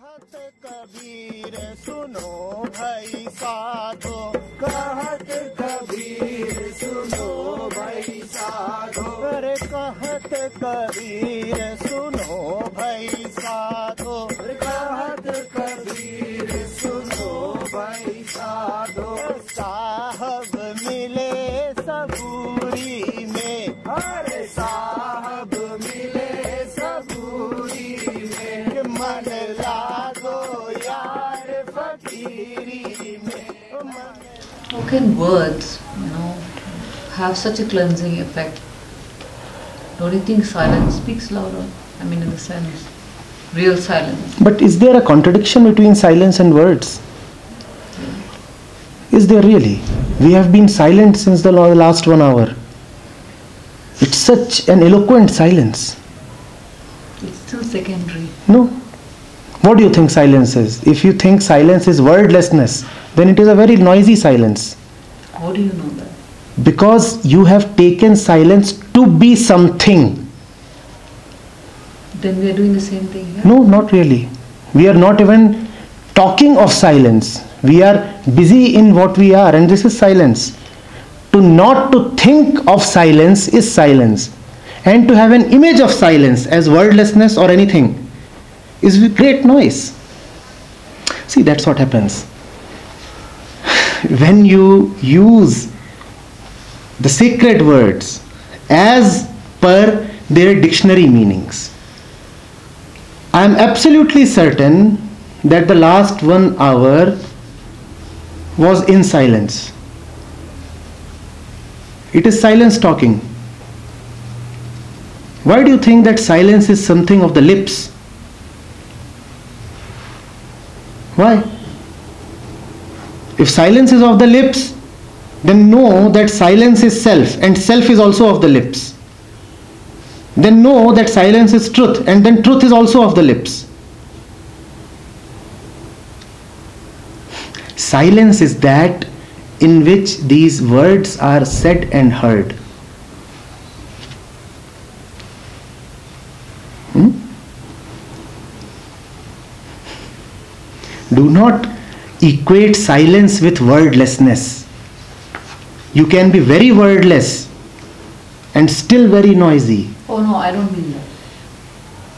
कहत कबीर सुनो भाई साधो, कहत कबीर सुनो भाई साधो, अरे कहत कबीर सुनो भाई साधो, कहत कबीर सुनो भाई साधो। साहब मिले सबूरी में, अरे साहब मिले सबूरी में, मन लागो यार फकीरी में। How can words, have such a cleansing effect? Don't you think silence speaks louder? I mean, in the sense, real silence. But is there a contradiction between silence and words? Is there really? We have been silent since the last 1 hour. It's such an eloquent silence. It's still secondary. No. What do you think silence is? If you think silence is wordlessness, then it is a very noisy silence. How do you know that? Because you have taken silence to be something. Then we are doing the same thing here? No, not really. We are not even talking of silence. We are busy in what we are, and this is silence. Not to think of silence is silence. And to have an image of silence as wordlessness or anything is great noise. See, that's what happens. When you use the sacred words as per their dictionary meanings, I am absolutely certain that the last 1 hour was in silence. It is silence talking. Why do you think that silence is something of the lips? Why? If silence is of the lips, then know that silence is self, and self is also of the lips. Then know that silence is truth, and then truth is also of the lips. Silence is that in which these words are said and heard. Do not equate silence with wordlessness. You can be very wordless and still very noisy. Oh no, I don't mean that.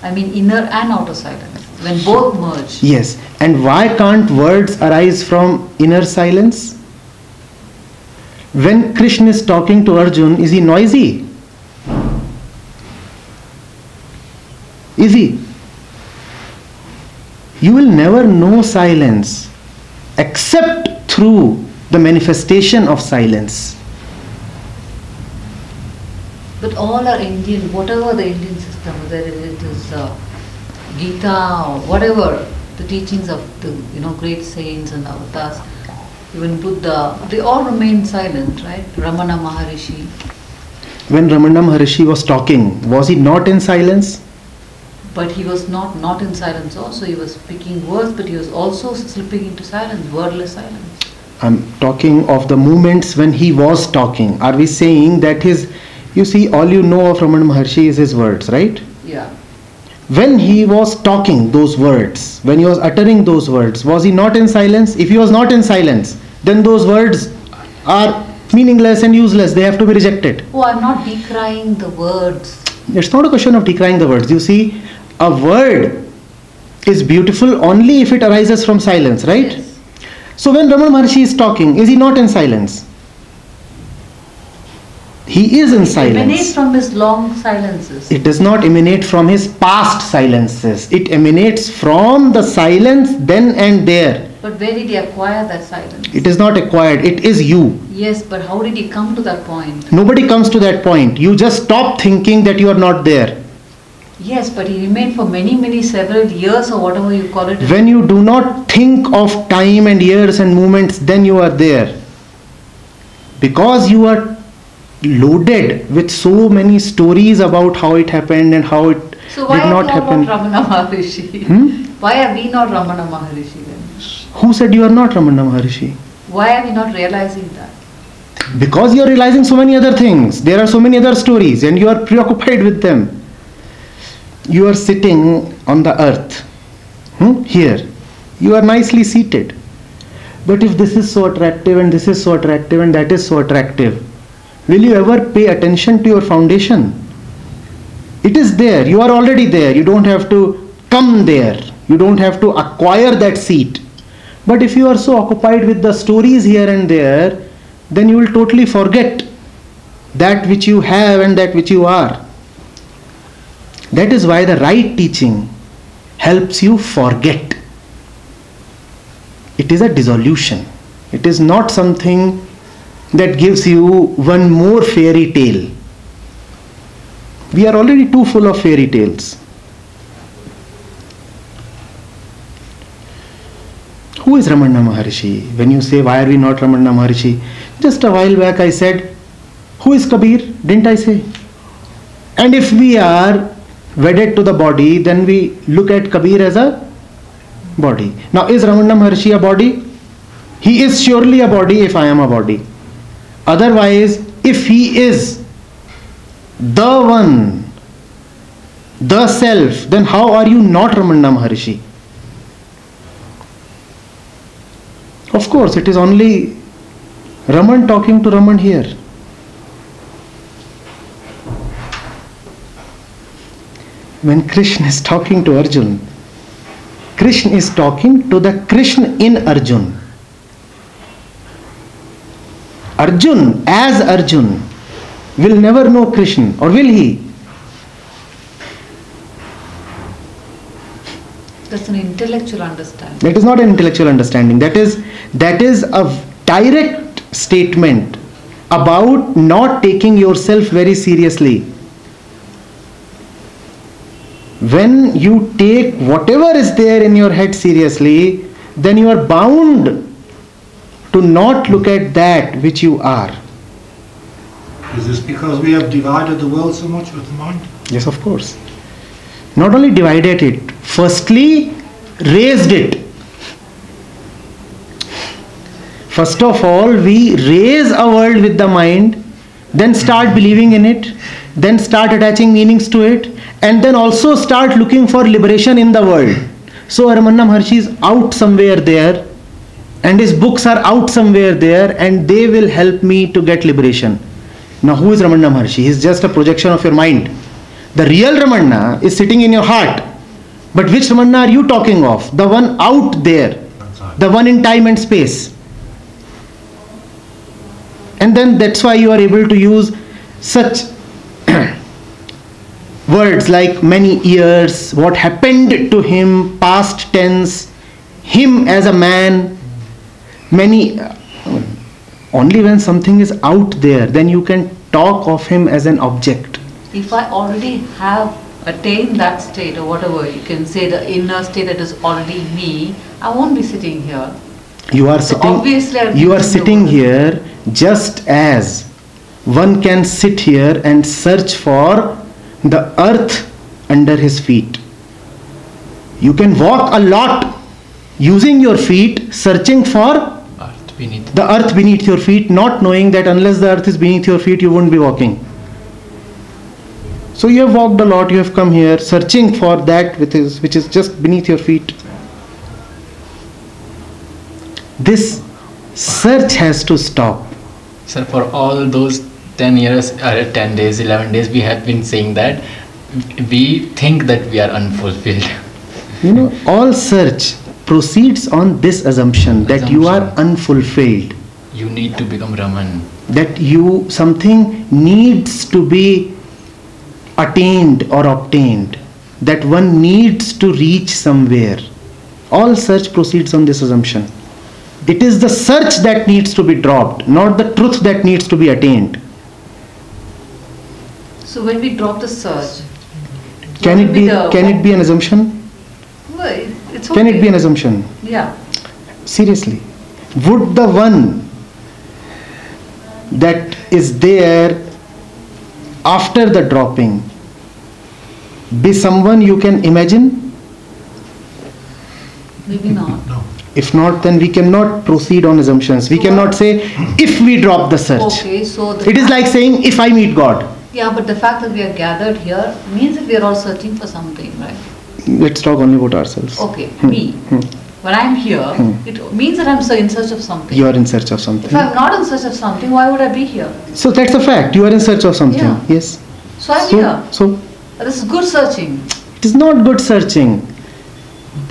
I mean inner and outer silence. When both merge. Yes. And why can't words arise from inner silence? When Krishna is talking to Arjun, is he noisy? Is he? You will never know silence except through the manifestation of silence. But all are Indian, whatever the Indian system, whether it is Gita or whatever, the teachings of the great saints and avatars, even Buddha, they all remain silent, right? Ramana Maharishi. When Ramana Maharishi was talking, was he not in silence? But he was not in silence also. He was speaking words, but he was also slipping into silence, wordless silence. I'm talking of the moments when he was talking. Are we saying that you see, all you know of Ramana Maharshi is his words, right? Yeah. When he was talking those words, when he was uttering those words, was he not in silence? If he was not in silence, then those words are meaningless and useless. They have to be rejected. Oh, I'm not decrying the words. It's not a question of decrying the words. You see, a word is beautiful only if it arises from silence, right? Yes. So when Ramana Maharshi is talking, is he not in silence? He is in silence. It emanates from his long silences. It does not emanate from his past silences. It emanates from the silence then and there. But where did he acquire that silence? It is not acquired. It is you. Yes, but how did he come to that point? Nobody comes to that point. You just stop thinking that you are not there. Yes, but he remained for several years or whatever you call it. When you do not think of time and years and moments, then you are there. Because you are loaded with so many stories about how it happened and how it so why did not happen. So why are we not Ramana Maharishi? Why are we not Ramana Maharishi then? Who said you are not Ramana Maharishi? Why are we not realizing that? Because you are realizing so many other things. There are so many other stories and you are preoccupied with them. You are sitting on the earth. Here. You are nicely seated. But if this is so attractive and this is so attractive and that is so attractive, will you ever pay attention to your foundation? It is there. You are already there. You don't have to come there. You don't have to acquire that seat. But if you are so occupied with the stories here and there, then you will totally forget that which you have and that which you are. That is why the right teaching helps you forget. It is a dissolution. It is not something that gives you one more fairy tale. We are already too full of fairy tales. Who is Ramana Maharshi? When you say, why are we not Ramana Maharshi? Just a while back I said, who is Kabir? Didn't I say? And if we are wedded to the body, then we look at Kabir as a body. Now, is Ramana Maharshi a body? He is surely a body if I am a body. Otherwise, if he is the one, the self, then how are you not Ramana Maharshi? Of course, it is only Raman talking to Raman here. When Krishna is talking to Arjun, Krishna is talking to the Krishna in Arjun. Arjun, as Arjun, will never know Krishna, or will he? That's an intellectual understanding. That is not an intellectual understanding. That is a direct statement about not taking yourself very seriously. When you take whatever is there in your head seriously, then you are bound to not look at that which you are. Is this because we have divided the world so much with the mind? Yes, of course. Not only divided it, firstly raised it. First of all, we raise a world with the mind, then start believing in it, then start attaching meanings to it, and then also start looking for liberation in the world. So Ramana Maharshi is out somewhere there, and his books are out somewhere there, and they will help me to get liberation. Now, who is Ramana Maharshi? He is just a projection of your mind. The real Ramana is sitting in your heart. But which Ramana are you talking of? The one out there, the one in time and space. And then that's why you are able to use such words like many years, what happened to him, past tense, him as a man, many. Only when something is out there, then you can talk of him as an object. If I already have attained that state, or whatever, you can say the inner state that is already me, I won't be sitting here. You are So sitting. obviously I'll be You are in the sitting world. here just as one can sit here and search for the earth under his feet. You can walk a lot using your feet, searching for the earth beneath your feet, not knowing that unless the earth is beneath your feet, you won't be walking. So you have walked a lot, you have come here searching for that which is just beneath your feet. This search has to stop. Sir, for all those 10 years, or 10 days, 11 days, we have been saying that we think that we are unfulfilled. You know, all search proceeds on this assumption that you are unfulfilled. You need to become Raman. That something needs to be attained or obtained. That one needs to reach somewhere. All search proceeds on this assumption. It is the search that needs to be dropped, not the truth that needs to be attained. So when we drop the search, Can it be an assumption? Well, it's okay. Can it be an assumption? Yeah. Seriously, would the one that is there after the dropping be someone you can imagine? Maybe not. No. If not, then we cannot proceed on assumptions. We cannot say if we drop the search. Okay, so It is like saying if I meet God. yeah, but the fact that we are gathered here means that we are all searching for something, right? Let's talk only about ourselves. Okay, me. When I'm here, it means that I'm in search of something. You are in search of something. If I'm not in search of something, why would I be here? So that's a fact. You are in search of something. Yeah. Yes. So I'm here. So This is good searching. it is not good searching.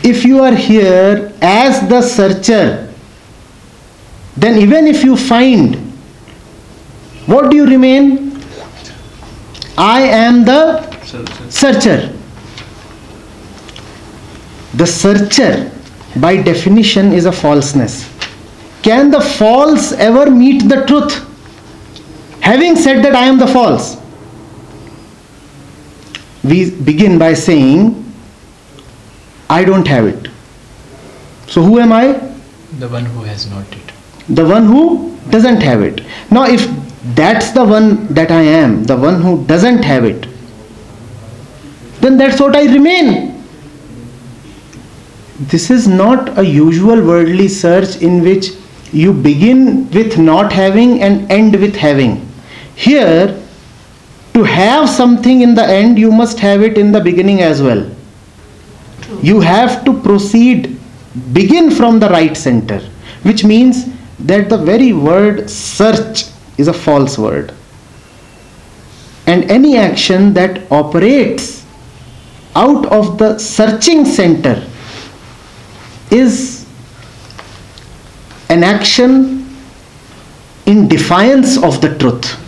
If you are here as the searcher, then even if you find, what do you remain? I am the searcher. The searcher, by definition, is a falseness. Can the false ever meet the truth? Having said that I am the false, we begin by saying, I don't have it. So who am I? The one who has not it. The one who doesn't have it. Now if that's the one that I am, the one who doesn't have it, then that's what I remain. This is not a usual worldly search in which you begin with not having and end with having. Here, to have something in the end, you must have it in the beginning as well. True. You have to proceed, begin from the right center, which means that the very word search is a false word. And any action that operates out of the searching center is an action in defiance of the truth.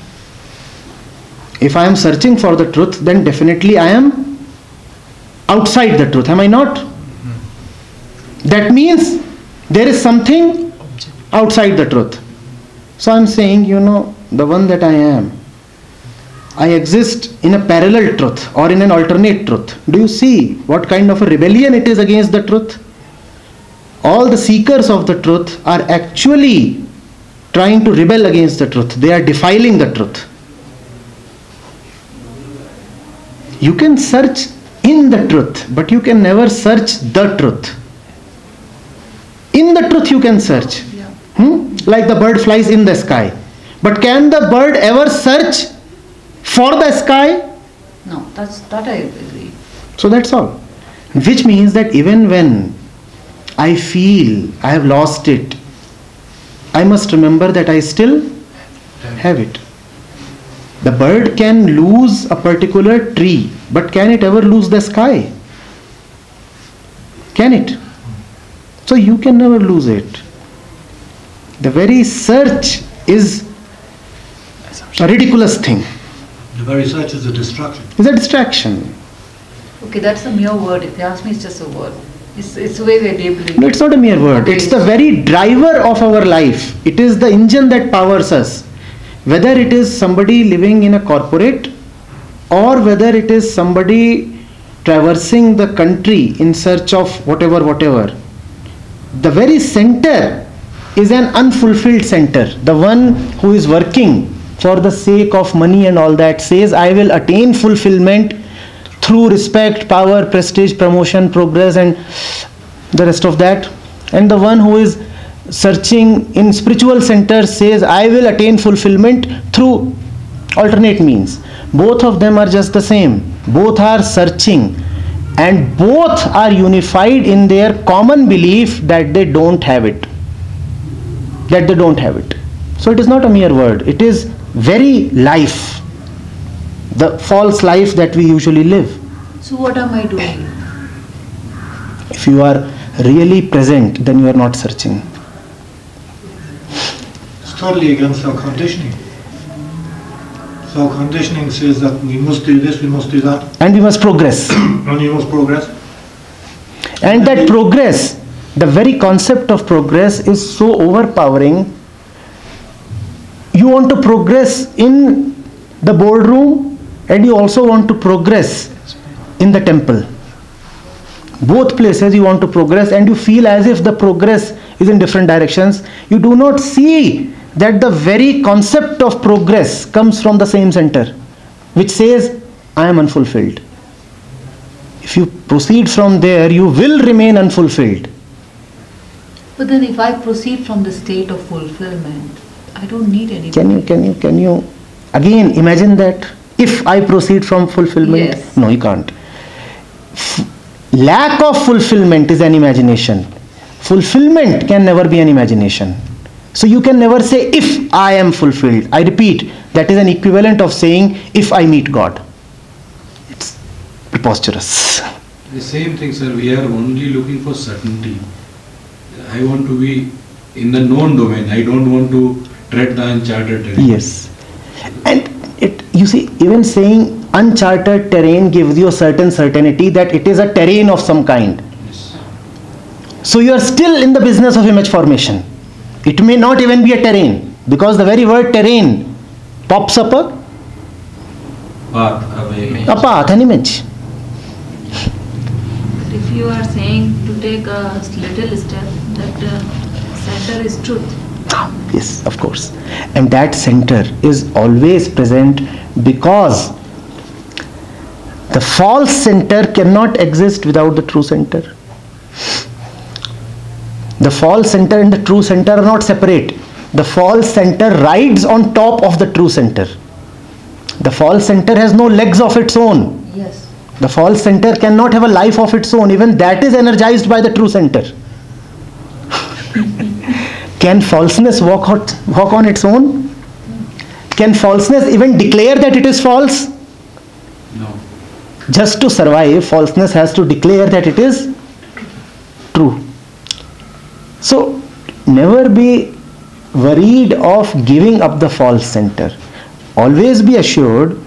If I am searching for the truth, then definitely I am outside the truth, am I not? That means there is something outside the truth. So I am saying, the one that I am, I exist in a parallel truth or in an alternate truth. Do you see what kind of a rebellion it is against the truth? All the seekers of the truth are actually trying to rebel against the truth. They are defiling the truth. You can search in the truth, but you can never search the truth. In the truth you can search. Like the bird flies in the sky. But can the bird ever search for the sky? No, that I agree. So that's all. Which means that even when I feel I have lost it, I must remember that I still have it. The bird can lose a particular tree, but can it ever lose the sky? Can it? So you can never lose it. The very search is a ridiculous thing. The very search is a distraction. It's a distraction. Okay, that's a mere word. If you ask me, it's just a word. It's the way we're labeling. No, it's not a mere word. It's the very driver of our life. It is the engine that powers us. Whether it is somebody living in a corporate or whether it is somebody traversing the country in search of whatever. The very center is an unfulfilled center. The one who is working for the sake of money and all that says, I will attain fulfillment through respect, power, prestige, promotion, progress and the rest of that. And the one who is searching in spiritual centers says, I will attain fulfillment through alternate means. Both of them are just the same. Both are searching and both are unified in their common belief that they don't have it. So it is not a mere word. It is very life. The false life that we usually live. So what am I doing? If you are really present, then you are not searching. It's totally against our conditioning. So our conditioning says that we must do this, we must do that. And we must progress. And we must progress. And that progress, the very concept of progress is so overpowering. You want to progress in the boardroom and you also want to progress in the temple. Both places you want to progress and you feel as if the progress is in different directions. You do not see that the very concept of progress comes from the same center, which says, I am unfulfilled. If you proceed from there, you will remain unfulfilled. But then if I proceed from the state of fulfillment, I don't need anything. Can you again imagine that? If I proceed from fulfillment? Yes. No, you can't. Lack of fulfillment is an imagination. Fulfillment can never be an imagination. So you can never say, if I am fulfilled. I repeat, that is an equivalent of saying, if I meet God. It's preposterous. The same thing, sir. We are only looking for certainty. I want to be in the known domain. I don't want to tread the uncharted terrain. Yes. And you see, even saying uncharted terrain gives you a certain certainty that it is a terrain of some kind. Yes. So you are still in the business of image formation. It may not even be a terrain, because the very word terrain pops up a path, an image. But if you are saying to take a little step, that center is truth. Yes, of course. And that center is always present, because the false center cannot exist without the true center. The false center and the true center are not separate. The false center rides on top of the true center. The false center has no legs of its own. Yes. The false center cannot have a life of its own. Even that is energized by the true center. Can falseness walk on its own? Can falseness even declare that it is false? No. Just to survive, falseness has to declare that it is true. So, never be worried of giving up the false center. Always be assured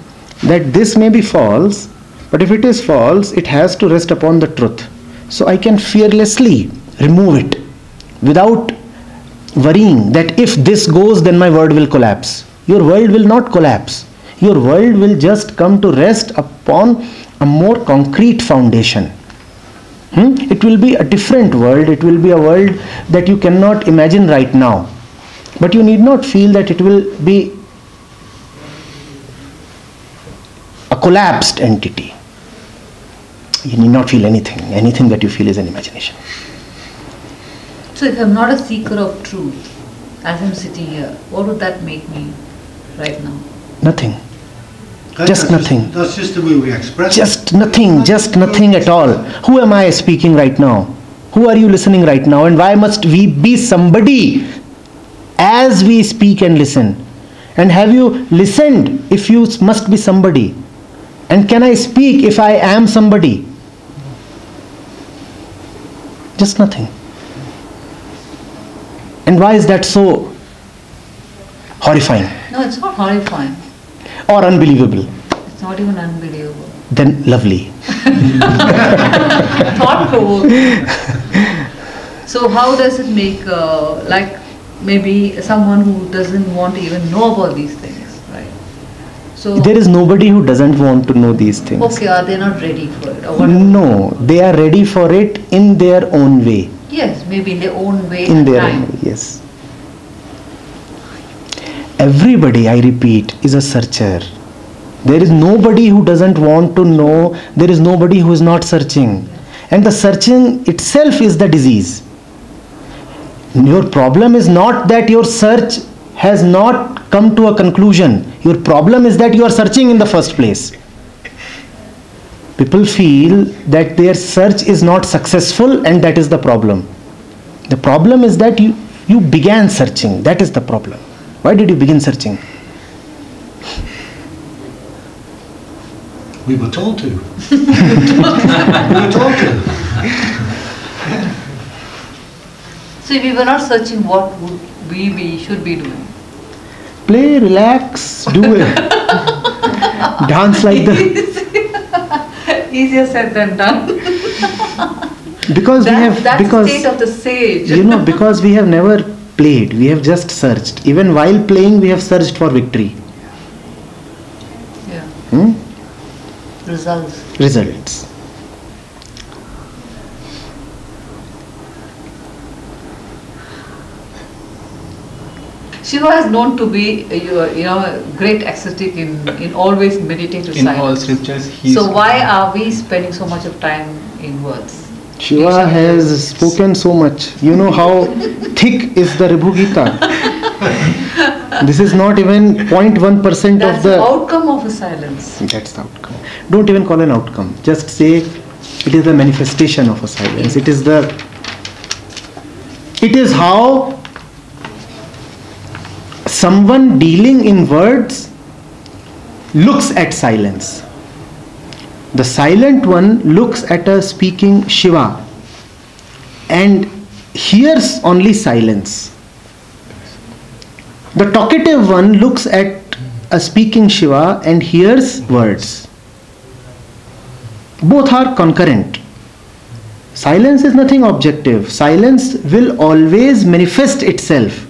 that this may be false, but if it is false, it has to rest upon the truth. So I can fearlessly remove it without worrying that if this goes, then my world will collapse. Your world will not collapse. Your world will just come to rest upon a more concrete foundation. It will be a different world. It will be a world that you cannot imagine right now. But you need not feel that it will be a collapsed entity. You need not feel anything. Anything that you feel is an imagination. So if I'm not a seeker of truth, as I'm sitting here, what would that make me right now? Nothing. Just nothing. That's just the way we express it. Just nothing at all. Who am I speaking right now? Who are you listening right now? And why must we be somebody as we speak and listen? And have you listened if you must be somebody? And can I speak if I am somebody? Just nothing. And why is that so horrifying? No, it's not horrifying. Or unbelievable? It's not even unbelievable. Then lovely. Thought-provoking. So how does it make, like maybe someone who doesn't want to even know about these things, right? So there is nobody who doesn't want to know these things. Okay, are they not ready for it? Or what? No, they are ready for it in their own way. Yes, maybe in their own way. In their time. own way, yes. Everybody, I repeat, is a searcher. There is nobody who doesn't want to know. There is nobody who is not searching. And the searching itself is the disease. Your problem is not that your search has not come to a conclusion. Your problem is that you are searching in the first place. People feel that their search is not successful, and that is the problem. The problem is that you began searching. That is the problem. Why did you begin searching? We were told to. We were told to. So if we were not searching, what would we should be doing? Play, relax, do it. Dance like the... Easier said than done. Because That's the state of the sage. Because we have never played, we have just searched. Even while playing, we have searched for victory. Yeah. Results. Shiva is known to be, a great ascetic in always meditative In silence. all scriptures, So why are we spending so much of time in words? Shiva has spoken so much. You know how thick is the Ribhu Gita. This is not even 0.1% of That's the... the outcome of a silence. That's the outcome. Don't even call an outcome. Just say It is the manifestation of a silence. It is how someone dealing in words looks at silence. The silent one looks at a speaking Shiva and hears only silence. The talkative one looks at a speaking Shiva and hears words. Both are concurrent. Silence is nothing objective. Silence will always manifest itself.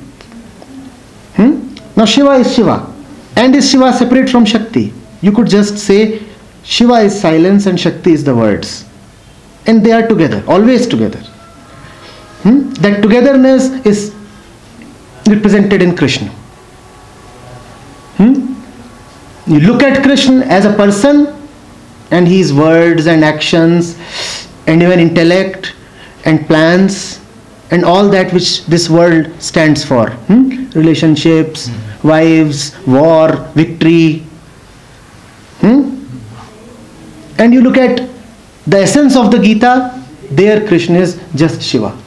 Now Shiva is Shiva. And is Shiva separate from Shakti? You could just say Shiva is silence and Shakti is the words. And they are together, always together. That togetherness is represented in Krishna. You look at Krishna as a person and his words and actions and even intellect and plans and all that which this world stands for. Relationships, wives, war, victory. And you look at the essence of the Gita, there Krishna is just Shiva.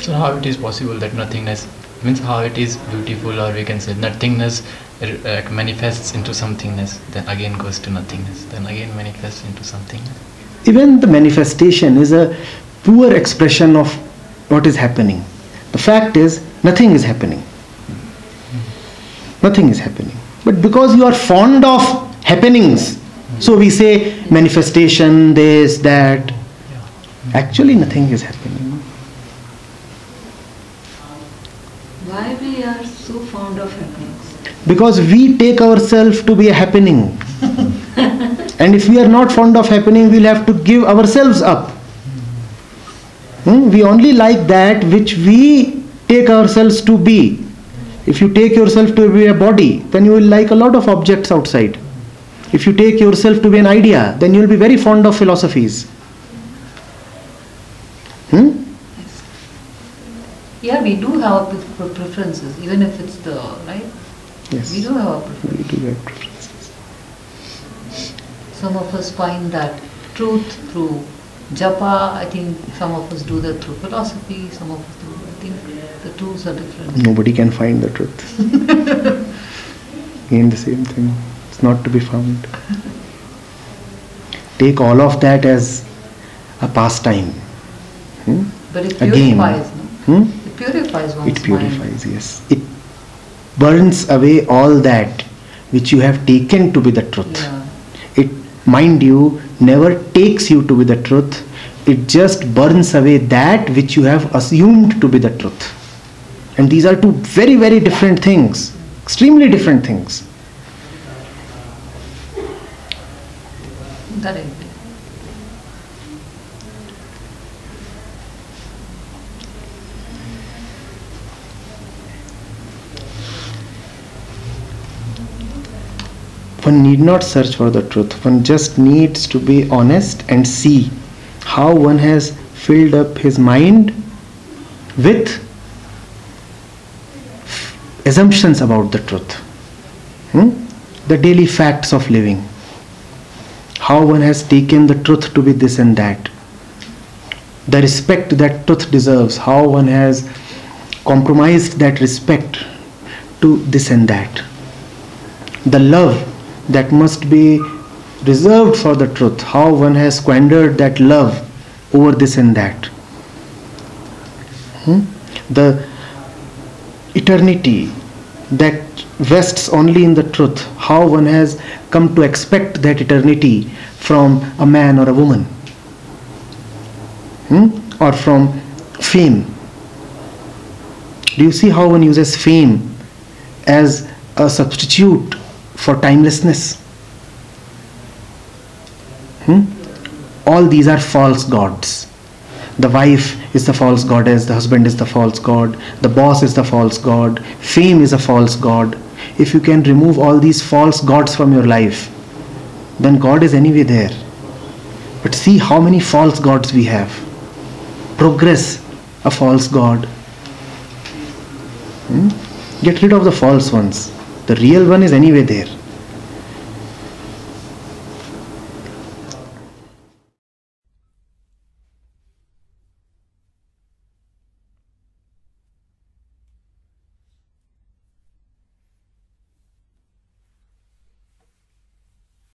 So how it is possible that nothingness, means how it is beautiful, or we can say nothingness manifests into somethingness, then again goes to nothingness, then again manifests into somethingness. Even the manifestation is a poor expression of what is happening. The fact is, nothing is happening. Nothing is happening. But because you are fond of happenings, so we say manifestation, this, that. Actually, nothing is happening. Why we are so fond of happenings? Because we take ourselves to be a happening. And if we are not fond of happening, we'll have to give ourselves up. We only like that which we take ourselves to be. If you take yourself to be a body, then you will like a lot of objects outside. If you take yourself to be an idea, then you will be very fond of philosophies. Yeah, we do have our preferences, even if it's the, right? Yes. We do have our preferences. We do have preferences. Some of us find that truth through japa. I think some of us do that through philosophy. Some of us do. I think the tools are different. Nobody can find the truth. Again the same thing. It's not to be found. Take all of that as a pastime. But it A game. purifies, no? It purifies one's It purifies, yes. It burns away all that which you have taken to be the truth. Yeah. It, mind you, never takes you to be the truth. It just burns away that which you have assumed to be the truth. And these are two very, very different things. Extremely different things. Correct. One need not search for the truth. One just needs to be honest and see how one has filled up his mind with assumptions about the truth. The daily facts of living. How one has taken the truth to be this and that. The respect that truth deserves. How one has compromised that respect to this and that. The love that must be reserved for the truth, how one has squandered that love over this and that. The eternity that rests only in the truth, how one has come to expect that eternity from a man or a woman, or from fame. Do you see how one uses fame as a substitute for timelessness? All these are false gods. The wife is the false goddess, the husband is the false god, the boss is the false god, fame is a false god. If you can remove all these false gods from your life, then God is anyway there. But see how many false gods we have. Progress, a false god. Get rid of the false ones. The real one is anyway there.